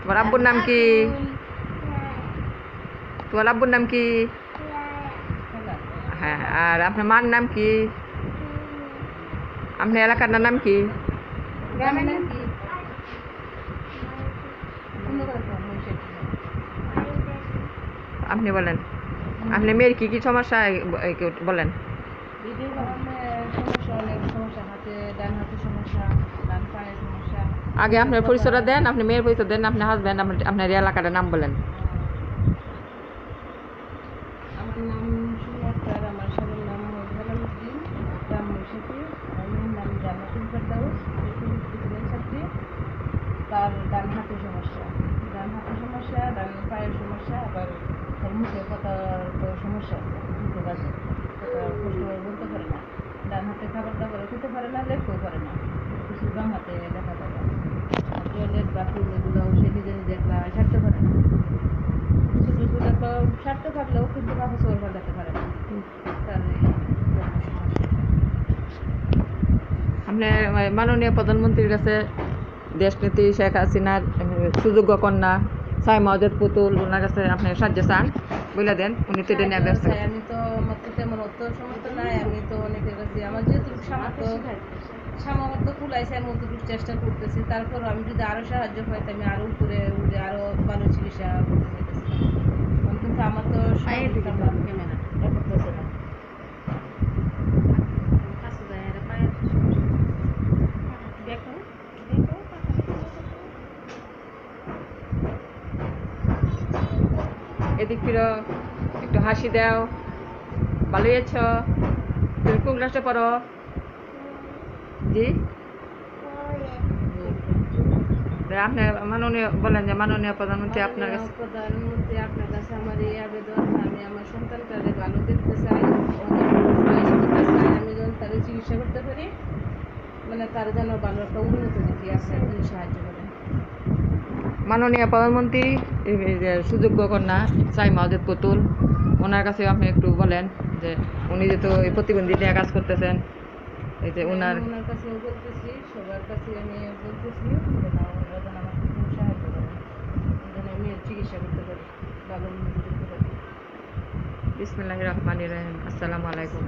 তোমার আব্বুর নাম কি? তোমার আব্বুর নাম কি? হ্যাঁ, আর আপনার মার নাম কি? আপনার এলাকার নাম কি? আপনি বলেন, আপনার মেয়ের কি কি সমস্যা বলেন। আগে আপনার পরিচয়টা দেন, আপনি মেয়ের পরিচয় দেন, আপনার হাজব্যান্ড, আপনার এলাকাটার নাম বলেন। আমার নাম সুমি আক্তার, আমার স্বামীর নাম হেলালুদ্দিন, গ্রাম মহিষাটি। আমার মেয়ের নাম জান্নাতুল ফেরদাউস, ছাত্রী। তার ডান হাতে সমস্যা, ডান পায়ের সমস্যা, আবার তার মুখে কথা সমস্যা, দুটো বাজে কথা কষ্টভাবে বলতে পারে না। ডান হাতে খাবার দাবার খেতে পারে না, লেখতেও পারে না, কিছু বাম হাতে দেখা যায় না। টয়লেট বাথরুম এগুলোও সে নিজে নিজে একলা ছাড়তে পারে না। ছোটো ছোটো একটা ছাড়তে পারলেও কিন্তু কাপড় চোপড় পাল্টাতে পারে না। তার আপনি মাননীয় প্রধানমন্ত্রীর কাছে দেশনেত্রী শেখ হাসিনার সুযোগ্য কন্যা সাইমা ওয়াজেদ পুতুল, ওনার কাছে আপনি সাহায্য চান, বলে দেন, উনি তো এটা নিয়ে ব্যস্ত। আমি তো আমার তো তেমন অর্থ সমর্থ নাই, আমি তো অনেকের কাছে আমার যেহেতু সামর্থ্য কুলাইছে আমি অতটুকু চেষ্টা করতেছি। তারপরও আমি যদি আরও সাহায্য পাই তো আমি আরও উপরে উঠে আরও ভালো চিকিৎসা করতে চাইতেছি। কিন্তু আমার তো করতেছে না। এদিক ফিরো, একটু হাসি দাও। ভালো আছো? তুমি কোন ক্লাসে পড়ো? জি, আপনার মাননীয় বলেন যে মাননীয় প্রধানমন্ত্রী আপনার কাছে আমার এই আবেদন, আমি আমার সন্তানটারে ভালো দেখতে চাই, আমি যেন তাদের চিকিৎসা করতে পারি, মানে তার যেন ভালো একটা উন্নত দিকে আপনার সাহায্য করেন। মাননীয় প্রধানমন্ত্রী সুযোগ্য কন্যা সাইমা ওয়াজেদ পুতুল, ওনার কাছে আপনি একটু বলেন যে উনি যেহেতু এই প্রতিবন্ধী নিয়ে কাজ করতেছেন, এই যে ওনার কাছেও বলতেছি, সবার কাছে আমি বলতেছি যেন ওরা যেন আমাকে খুব সাহায্য করেন, যেন আমি চিকিৎসা করতে পারি, ভালো উন্নত করতে পারি। বিসমিল্লাহির রহমানির রহিম। আসসালামু আলাইকুম।